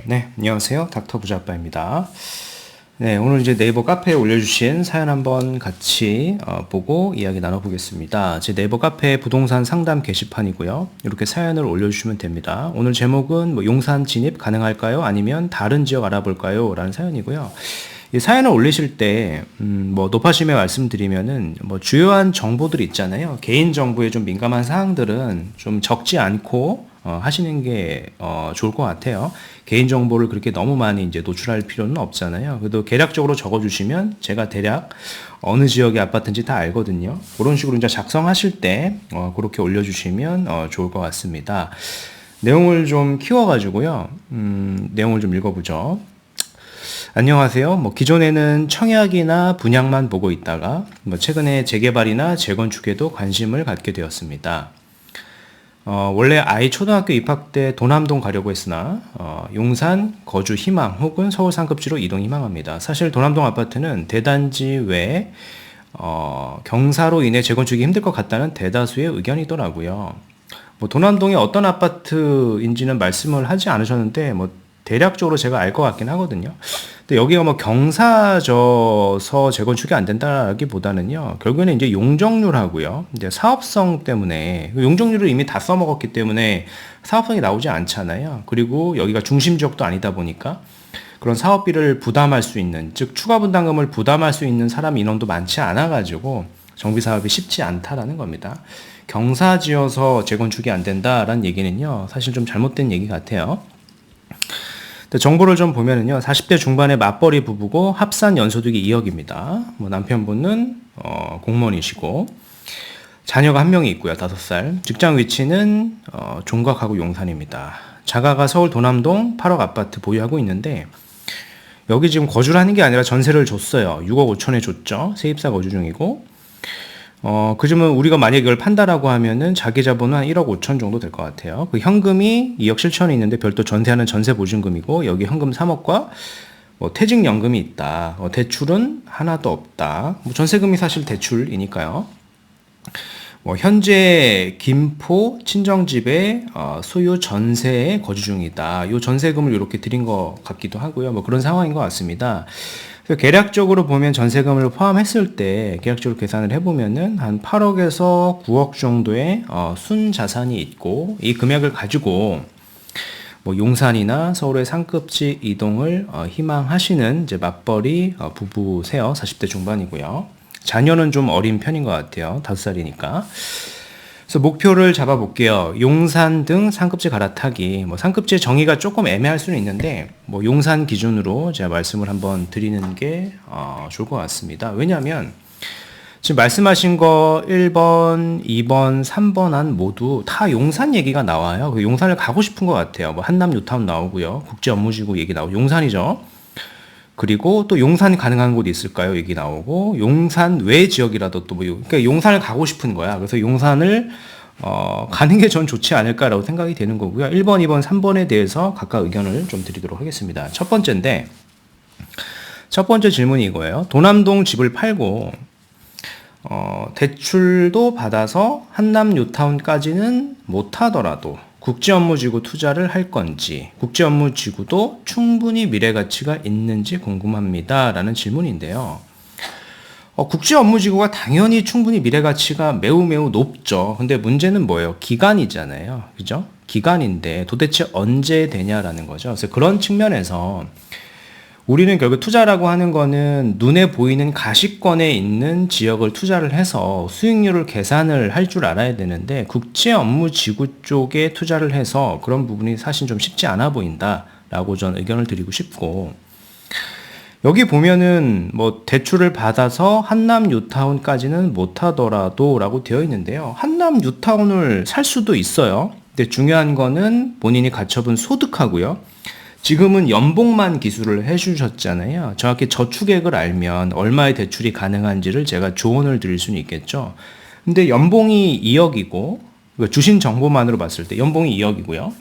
네, 안녕하세요. 닥터 부자아빠입니다. 네, 오늘 이제 네이버 카페에 올려주신 사연 한번 같이 보고 이야기 나눠보겠습니다. 제 네이버 카페 부동산 상담 게시판이고요. 이렇게 사연을 올려주시면 됩니다. 오늘 제목은 용산 진입 가능할까요? 아니면 다른 지역 알아볼까요? 라는 사연이고요. 이 사연을 올리실 때, 높아심에 말씀드리면은, 주요한 정보들 있잖아요. 개인 정보에 좀 민감한 사항들은 좀 적지 않고, 하시는 게, 좋을 것 같아요. 개인 정보를 그렇게 너무 많이 이제 노출할 필요는 없잖아요. 그래도 개략적으로 적어주시면 제가 대략 어느 지역의 아파트인지 다 알거든요. 그런 식으로 이제 작성하실 때, 그렇게 올려주시면, 좋을 것 같습니다. 내용을 좀 키워가지고요. 내용을 좀 읽어보죠. 안녕하세요. 기존에는 청약이나 분양만 보고 있다가 최근에 재개발이나 재건축에도 관심을 갖게 되었습니다. 원래 아이 초등학교 입학 때 도남동 가려고 했으나 용산 거주 희망 혹은 서울 상급지로 이동 희망합니다. 사실 도남동 아파트는 대단지 외에 경사로 인해 재건축이 힘들 것 같다는 대다수의 의견이더라고요. 도남동이 어떤 아파트인지는 말씀을 하지 않으셨는데 대략적으로 제가 알 것 같긴 하거든요. 근데 여기가 경사져서 재건축이 안 된다라기보다는요, 결국에는 이제 용적률하고요, 이제 사업성 때문에, 용적률을 이미 다 써먹었기 때문에 사업성이 나오지 않잖아요. 그리고 여기가 중심 지역도 아니다 보니까 그런 사업비를 부담할 수 있는, 즉 추가 분담금을 부담할 수 있는 사람 인원도 많지 않아가지고 정비 사업이 쉽지 않다라는 겁니다. 경사지어서 재건축이 안 된다라는 얘기는요, 사실 좀 잘못된 얘기 같아요. 정보를 좀 보면은요, 40대 중반의 맞벌이 부부고 합산 연소득이 2억입니다. 남편분은 공무원이시고 자녀가 한 명이 있고요, 5살. 직장 위치는 종각하고 용산입니다. 자가가 서울 도남동 8억 아파트 보유하고 있는데 여기 지금 거주를 하는 게 아니라 전세를 줬어요. 6억 5천에 줬죠. 세입자 거주 중이고. 그러면 우리가 만약에 이걸 판다라고 하면은 자기 자본은 한 1억 5천 정도 될 것 같아요. 그 현금이 2억 7천이 있는데 별도 전세하는 전세 보증금이고 여기 현금 3억과 퇴직연금이 있다. 대출은 하나도 없다. 전세금이 사실 대출이니까요. 현재 김포 친정집에 소유 전세에 거주 중이다. 이 전세금을 이렇게 드린 것 같기도 하고요. 그런 상황인 것 같습니다. 계략적으로 보면 전세금을 포함했을 때 계략적으로 계산을 해보면은 한 8억에서 9억 정도의 순자산이 있고 이 금액을 가지고 용산이나 서울의 상급지 이동을 희망하시는 이제 맞벌이 부부세요. 40대 중반이고요. 자녀는 좀 어린 편인 것 같아요. 5살이니까. 그래서 목표를 잡아볼게요. 용산 등 상급지 갈아타기. 상급지의 정의가 조금 애매할 수는 있는데, 용산 기준으로 제가 말씀을 한번 드리는 게 좋을 것 같습니다. 왜냐하면 지금 말씀하신 거 1번, 2번, 3번 안 모두 다 용산 얘기가 나와요. 용산을 가고 싶은 것 같아요. 한남 뉴타운 나오고요. 국제업무지구 얘기 나오고 용산이죠. 그리고 또 용산 가능한 곳이 있을까요? 얘기 나오고 용산 외 지역이라도 또 그러니까 용산을 가고 싶은 거야. 그래서 용산을 가는 게 전 좋지 않을까라고 생각이 되는 거고요. 1번, 2번, 3번에 대해서 각각 의견을 좀 드리도록 하겠습니다. 첫 번째인데 첫 번째 질문이 이거예요. 도남동 집을 팔고 대출도 받아서 한남 뉴타운까지는 못 하더라도 국제업무지구 투자를 할 건지, 국제업무지구도 충분히 미래가치가 있는지 궁금합니다. 라는 질문인데요. 국제업무지구가 당연히 충분히 미래가치가 매우 높죠. 근데 문제는 뭐예요? 기간이잖아요. 그죠? 기간인데 도대체 언제 되냐라는 거죠. 그래서 그런 측면에서 우리는 결국 투자라고 하는 거는 눈에 보이는 가시권에 있는 지역을 투자를 해서 수익률을 계산을 할 줄 알아야 되는데 국제 업무 지구 쪽에 투자를 해서 그런 부분이 사실 좀 쉽지 않아 보인다라고 전 의견을 드리고 싶고, 여기 보면은 대출을 받아서 한남 뉴타운까지는 못 하더라도 라고 되어 있는데요. 한남 뉴타운을 살 수도 있어요. 근데 중요한 거는 본인이 갖춰본 소득하고요. 지금은 연봉만 기술을 해주셨잖아요. 정확히 저축액을 알면 얼마의 대출이 가능한지를 제가 조언을 드릴 수는 있겠죠. 근데 연봉이 2억이고, 주신 정보만으로 봤을 때 연봉이 2억이고요.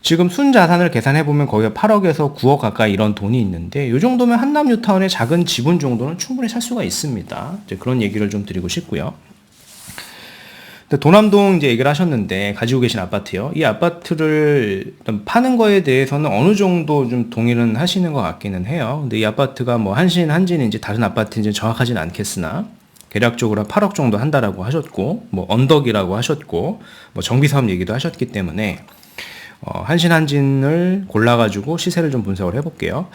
지금 순자산을 계산해보면 거의 8억에서 9억 가까이 이런 돈이 있는데, 이 정도면 한남 뉴타운의 작은 지분 정도는 충분히 살 수가 있습니다. 이제 그런 얘기를 좀 드리고 싶고요. 근데 도남동 이제 얘기를 하셨는데 가지고 계신 아파트요. 이 아파트를 파는 거에 대해서는 어느 정도 좀 동의는 하시는 것 같기는 해요. 근데 이 아파트가 뭐 한진인지 다른 아파트인지 정확하진 않겠으나 대략적으로 8억 정도 한다라고 하셨고, 뭐 언덕이라고 하셨고, 뭐 정비사업 얘기도 하셨기 때문에 한진을 골라가지고 시세를 좀 분석을 해볼게요.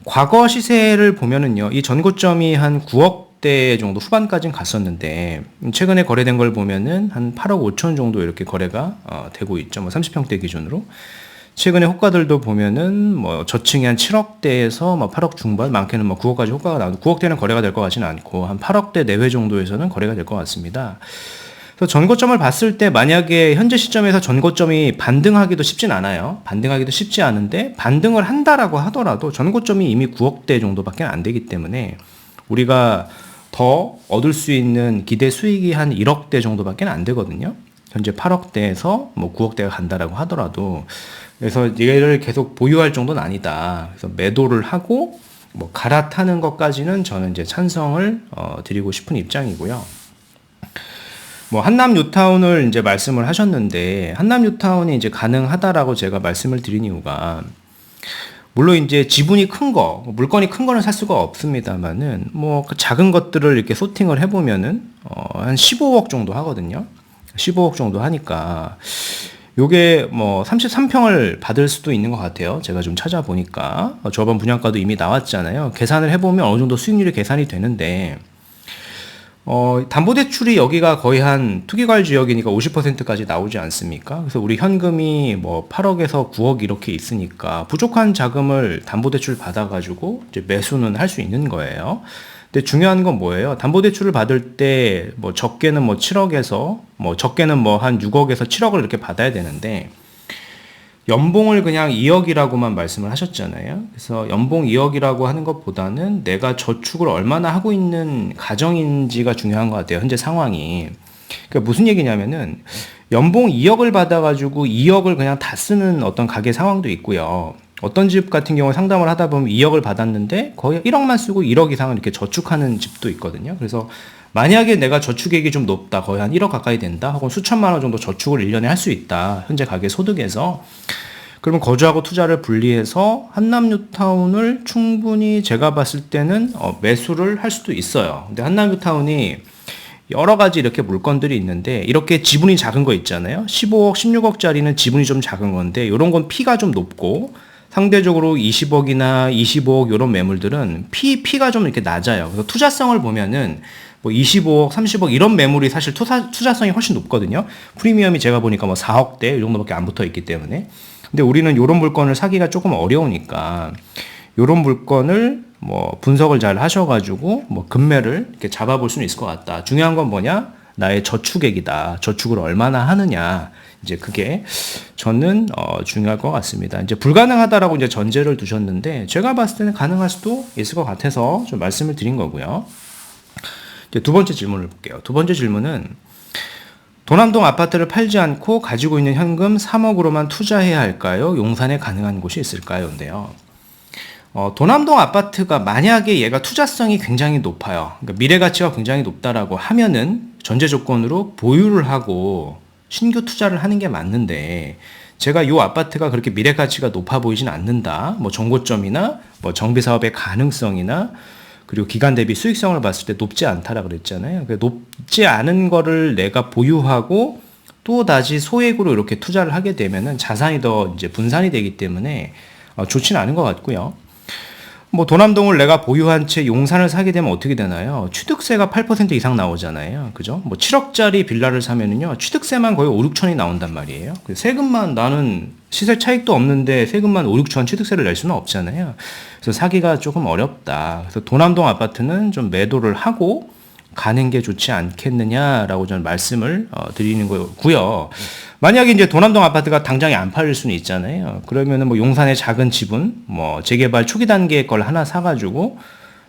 과거 시세를 보면은요, 이 전고점이 한 9억대 정도 후반까지는 갔었는데, 최근에 거래된 걸 보면은 한 8억 5천 정도 이렇게 거래가 되고 있죠. 뭐 30평대 기준으로. 최근에 호가들도 보면은 뭐 저층이 한 7억대에서 뭐 8억 중반, 많게는 뭐 9억까지 호가가 나오고, 9억대는 거래가 될 것 같지는 않고, 한 8억대 내외 정도에서는 거래가 될 것 같습니다. 그래서 전고점을 봤을 때 만약에 현재 시점에서 전고점이 반등하기도 쉽진 않아요. 반등하기도 쉽지 않은데 반등을 한다라고 하더라도 전고점이 이미 9억대 정도밖에 안 되기 때문에 우리가 더 얻을 수 있는 기대 수익이 한 1억대 정도밖에 안 되거든요. 현재 8억대에서 뭐 9억대가 간다라고 하더라도, 그래서 얘를 계속 보유할 정도는 아니다. 그래서 매도를 하고 뭐 갈아타는 것까지는 저는 이제 찬성을 드리고 싶은 입장이고요. 뭐 한남 뉴타운을 이제 말씀을 하셨는데, 한남 뉴타운이 이제 가능하다라고 제가 말씀을 드린 이유가, 물론 이제 지분이 큰 거, 물건이 큰 거는 살 수가 없습니다만은 뭐 작은 것들을 이렇게 소팅을 해보면은 한 15억 정도 하거든요. 15억 정도 하니까 요게 뭐 33평을 받을 수도 있는 것 같아요. 제가 좀 찾아보니까 저번 분양가도 이미 나왔잖아요. 계산을 해보면 어느 정도 수익률이 계산이 되는데, 담보대출이 여기가 거의 한 투기과열 지역이니까 50%까지 나오지 않습니까? 그래서 우리 현금이 뭐 8억에서 9억 이렇게 있으니까 부족한 자금을 담보대출 받아가지고 이제 매수는 할 수 있는 거예요. 근데 중요한 건 뭐예요? 담보대출을 받을 때 뭐 적게는 뭐 7억에서 뭐 적게는 뭐 한 6억에서 7억을 이렇게 받아야 되는데, 연봉을 그냥 2억이라고만 말씀을 하셨잖아요. 그래서 연봉 2억이라고 하는 것보다는 내가 저축을 얼마나 하고 있는 가정인지가 중요한 것 같아요. 현재 상황이. 그러니까 무슨 얘기냐면은 연봉 2억을 받아가지고 2억을 그냥 다 쓰는 어떤 가게 상황도 있고요. 어떤 집 같은 경우에 상담을 하다 보면 2억을 받았는데 거의 1억만 쓰고 1억 이상을 이렇게 저축하는 집도 있거든요. 그래서 만약에 내가 저축액이 좀 높다, 거의 한 1억 가까이 된다, 혹은 수천만 원 정도 저축을 1년에 할 수 있다, 현재 가계 소득에서, 그러면 거주하고 투자를 분리해서 한남 뉴타운을 충분히 제가 봤을 때는 매수를 할 수도 있어요. 근데 한남 뉴타운이 여러 가지 이렇게 물건들이 있는데, 이렇게 지분이 작은 거 있잖아요. 15억, 16억짜리는 지분이 좀 작은 건데, 이런 건 피가 좀 높고, 상대적으로 20억이나 25억 이런 매물들은 피가 좀 이렇게 낮아요. 그래서 투자성을 보면은 뭐 25억, 30억 이런 매물이 사실 투자성이 훨씬 높거든요. 프리미엄이 제가 보니까 뭐 4억대 이 정도밖에 안 붙어 있기 때문에. 근데 우리는 이런 물건을 사기가 조금 어려우니까 이런 물건을 뭐 분석을 잘 하셔가지고 뭐 금매를 이렇게 잡아볼 수는 있을 것 같다. 중요한 건 뭐냐? 나의 저축액이다. 저축을 얼마나 하느냐. 이제 그게 저는 중요할 것 같습니다. 이제 불가능하다라고 이제 전제를 두셨는데, 제가 봤을 때는 가능할 수도 있을 것 같아서 좀 말씀을 드린 거고요. 이제 두 번째 질문을 볼게요. 두 번째 질문은, 도남동 아파트를 팔지 않고 가지고 있는 현금 3억으로만 투자해야 할까요? 용산에 가능한 곳이 있을까요? 인데요. 도남동 아파트가 만약에 얘가 투자성이 굉장히 높아요. 그러니까 미래 가치가 굉장히 높다라고 하면은 전제 조건으로 보유를 하고 신규 투자를 하는 게 맞는데, 제가 이 아파트가 그렇게 미래 가치가 높아 보이진 않는다. 뭐 정고점이나 뭐 정비 사업의 가능성이나 그리고 기간 대비 수익성을 봤을 때 높지 않다라 그랬잖아요. 높지 않은 거를 내가 보유하고 또 다시 소액으로 이렇게 투자를 하게 되면은 자산이 더 이제 분산이 되기 때문에 좋지는 않은 것 같고요. 뭐 도남동을 내가 보유한 채 용산을 사게 되면 어떻게 되나요? 취득세가 8% 이상 나오잖아요. 그죠? 뭐 7억짜리 빌라를 사면은요, 취득세만 거의 5, 6천이 나온단 말이에요. 세금만, 나는 시세 차익도 없는데 세금만 5, 6천 취득세를 낼 수는 없잖아요. 그래서 사기가 조금 어렵다. 그래서 도남동 아파트는 좀 매도를 하고 가는 게 좋지 않겠느냐라고 저는 말씀을 드리는 거고요. 만약에 이제 도남동 아파트가 당장에 안 팔릴 수는 있잖아요. 그러면은 뭐 용산의 작은 지분, 뭐 재개발 초기 단계의 걸 하나 사가지고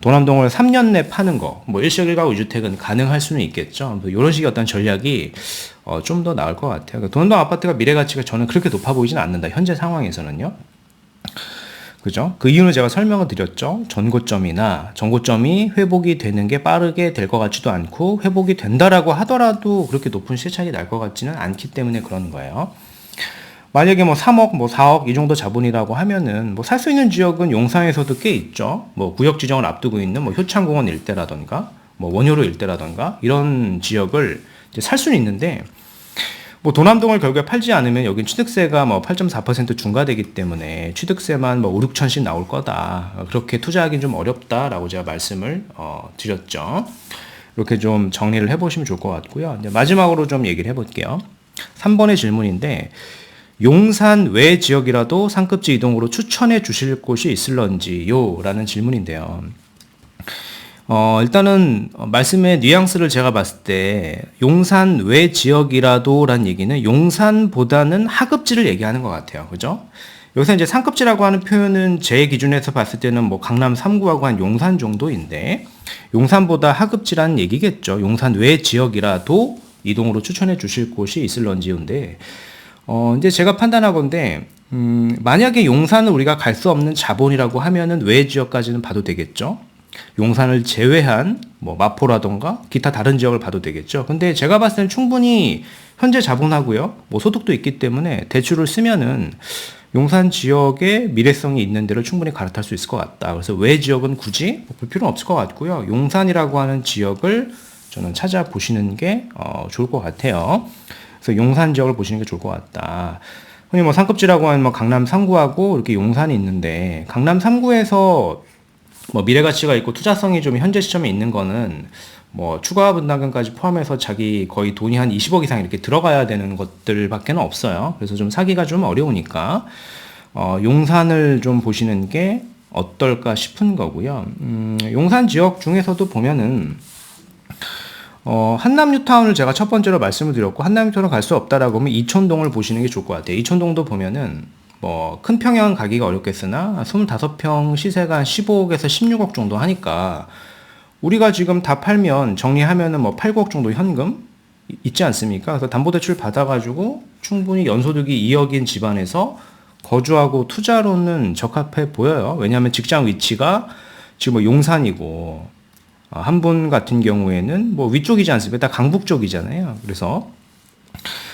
도남동을 3년 내 파는 거, 뭐 일시일가구 2주택은 가능할 수는 있겠죠. 이런 식의 어떤 전략이 좀 더 나을 것 같아요. 도남동 아파트가 미래 가치가 저는 그렇게 높아 보이진 않는다. 현재 상황에서는요. 그죠? 그 이유는 제가 설명을 드렸죠. 전고점이 회복이 되는 게 빠르게 될 것 같지도 않고 회복이 된다라고 하더라도 그렇게 높은 시세 차익이 날 것 같지는 않기 때문에 그런 거예요. 만약에 뭐 3억, 뭐 4억 이 정도 자본이라고 하면은 뭐 살 수 있는 지역은 용산에서도 꽤 있죠. 뭐 구역 지정을 앞두고 있는 뭐 효창공원 일대라던가 뭐 원효로 일대라던가 이런 지역을 이제 살 수는 있는데 뭐 도남동을 결국에 팔지 않으면 여긴 취득세가 뭐 8.4% 중과되기 때문에 취득세만 뭐 5, 6천씩 나올 거다. 그렇게 투자하기는 좀 어렵다라고 제가 말씀을 드렸죠. 이렇게 좀 정리를 해보시면 좋을 것 같고요. 이제 마지막으로 좀 얘기를 해볼게요. 3번의 질문인데 용산 외 지역이라도 상급지 이동으로 추천해 주실 곳이 있을런지요? 라는 질문인데요. 일단은 말씀의 뉘앙스를 제가 봤을 때 용산 외 지역이라도 란 얘기는 용산보다는 하급지를 얘기하는 것 같아요. 그죠? 여기서 이제 상급지라고 하는 표현은 제 기준에서 봤을 때는 뭐 강남 3구하고 한 용산 정도인데 용산보다 하급지라는 얘기겠죠. 용산 외 지역이라도 이동으로 추천해 주실 곳이 있을런지인데 이제 제가 판단하건데 만약에 용산을 우리가 갈 수 없는 자본이라고 하면은 외 지역까지는 봐도 되겠죠. 용산을 제외한 뭐 마포라던가 기타 다른 지역을 봐도 되겠죠. 근데 제가 봤을 때는 충분히 현재 자본하고요. 뭐 소득도 있기 때문에 대출을 쓰면은 용산 지역에 미래성이 있는 데를 충분히 갈아탈 수 있을 것 같다. 그래서 외 지역은 굳이 볼 필요는 없을 것 같고요. 용산이라고 하는 지역을 저는 찾아보시는 게 좋을 것 같아요. 그래서 용산 지역을 보시는 게 좋을 것 같다. 흔히 뭐 상급지라고 하면 뭐 강남 3구하고 이렇게 용산이 있는데 강남 3구에서 뭐 미래 가치가 있고 투자성이 좀 현재 시점에 있는 거는 뭐 추가 분담금까지 포함해서 자기 거의 돈이 한 20억 이상 이렇게 들어가야 되는 것들밖에는 없어요. 그래서 좀 사기가 좀 어려우니까 용산을 좀 보시는 게 어떨까 싶은 거고요. 용산 지역 중에서도 보면은 한남뉴타운을 제가 첫 번째로 말씀을 드렸고 한남뉴타운을 갈 수 없다라고 하면 이촌동을 보시는 게 좋을 것 같아요. 이촌동도 보면은 뭐 큰 평형 가기가 어렵겠으나 25평 시세가 한 15억에서 16억 정도 하니까 우리가 지금 다 팔면 정리하면은 뭐 8억 정도 현금 있지 않습니까? 그래서 담보대출 받아가지고 충분히 연소득이 2억인 집안에서 거주하고 투자로는 적합해 보여요. 왜냐하면 직장 위치가 지금 뭐 용산이고 한 분 같은 경우에는 뭐 위쪽이지 않습니까? 다 강북 쪽이잖아요. 그래서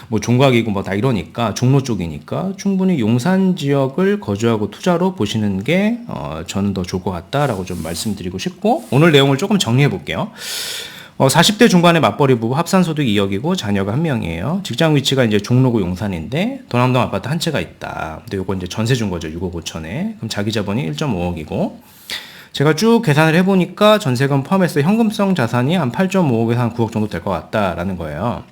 뭐 종각이고 뭐 다 이러니까 종로 쪽이니까 충분히 용산 지역을 거주하고 투자로 보시는 게 저는 더 좋을 것 같다라고 좀 말씀드리고 싶고 오늘 내용을 조금 정리해 볼게요. 40대 중반의 맞벌이 부부 합산소득 2억이고 자녀가 1명이에요. 직장 위치가 이제 종로구 용산인데 도남동 아파트 한 채가 있다. 근데 요거 이제 전세 준 거죠. 6억 5천에. 그럼 자기 자본이 1.5억이고 제가 쭉 계산을 해보니까 전세금 포함해서 현금성 자산이 한 8.5억에서 한 9억 정도 될 것 같다라는 거예요.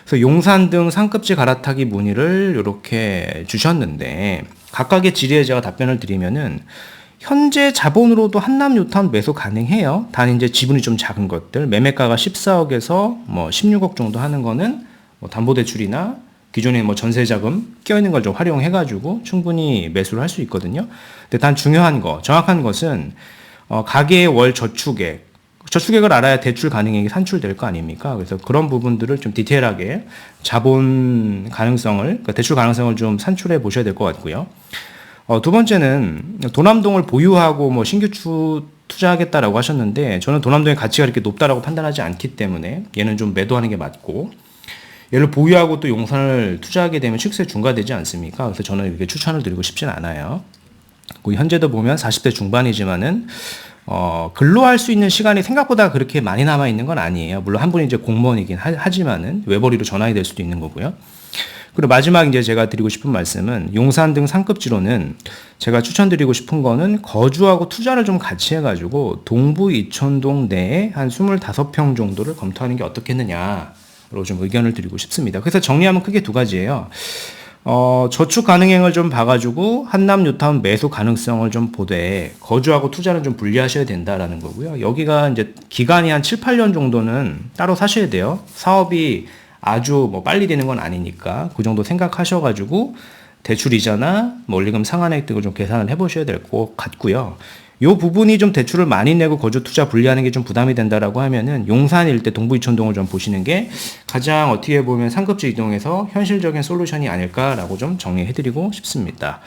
그래서 용산 등 상급지 갈아타기 문의를 이렇게 주셨는데 각각의 질의에 제가 답변을 드리면은 현재 자본으로도 한남뉴타운 매수 가능해요. 단 이제 지분이 좀 작은 것들 매매가가 14억에서 뭐 16억 정도 하는 거는 뭐 담보대출이나 기존에 뭐 전세자금 껴있는 걸 좀 활용해가지고 충분히 매수를 할 수 있거든요. 근데 단 중요한 거, 정확한 것은 가계의 월 저축액을 알아야 대출 가능액이 산출될 거 아닙니까? 그래서 그런 부분들을 좀 디테일하게 자본 가능성을, 그러니까 대출 가능성을 좀 산출해 보셔야 될 것 같고요. 두 번째는 도남동을 보유하고 뭐 신규 투자하겠다라고 하셨는데 저는 도남동의 가치가 이렇게 높다라고 판단하지 않기 때문에 얘는 좀 매도하는 게 맞고 얘를 보유하고 또 용산을 투자하게 되면 취득세 중과되지 않습니까? 그래서 저는 이렇게 추천을 드리고 싶진 않아요. 현재도 보면 40대 중반이지만은 근로할 수 있는 시간이 생각보다 그렇게 많이 남아 있는 건 아니에요. 물론 한 분이 이제 공무원이긴 하지만은 외벌이로 전환이 될 수도 있는 거고요. 그리고 마지막 이제 제가 드리고 싶은 말씀은 용산 등 상급지로는 제가 추천드리고 싶은 거는 거주하고 투자를 좀 같이 해가지고 동부 이촌동 내에 한 25평 정도를 검토하는 게 어떻겠느냐로 좀 의견을 드리고 싶습니다. 그래서 정리하면 크게 두 가지예요. 저축 가능행을 좀 봐가지고 한남뉴타운 매수 가능성을 좀 보되 거주하고 투자는 좀 분리하셔야 된다라는 거고요. 여기가 이제 기간이 한 7, 8년 정도는 따로 사셔야 돼요. 사업이 아주 뭐 빨리 되는 건 아니니까 그 정도 생각하셔가지고 대출 이자나 뭐 원리금 상환액 등을 좀 계산을 해보셔야 될 것 같고요. 요 부분이 좀 대출을 많이 내고 거주 투자 분리하는 게 좀 부담이 된다라고 하면은 용산 일대 동부이촌동을 좀 보시는 게 가장 어떻게 보면 상급지 이동에서 현실적인 솔루션이 아닐까라고 좀 정리해드리고 싶습니다.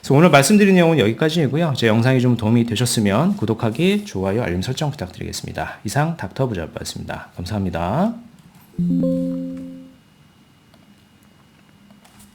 그래서 오늘 말씀드린 내용은 여기까지이고요. 제 영상이 좀 도움이 되셨으면 구독하기, 좋아요, 알림 설정 부탁드리겠습니다. 이상 닥터 부자였습니다. 감사합니다.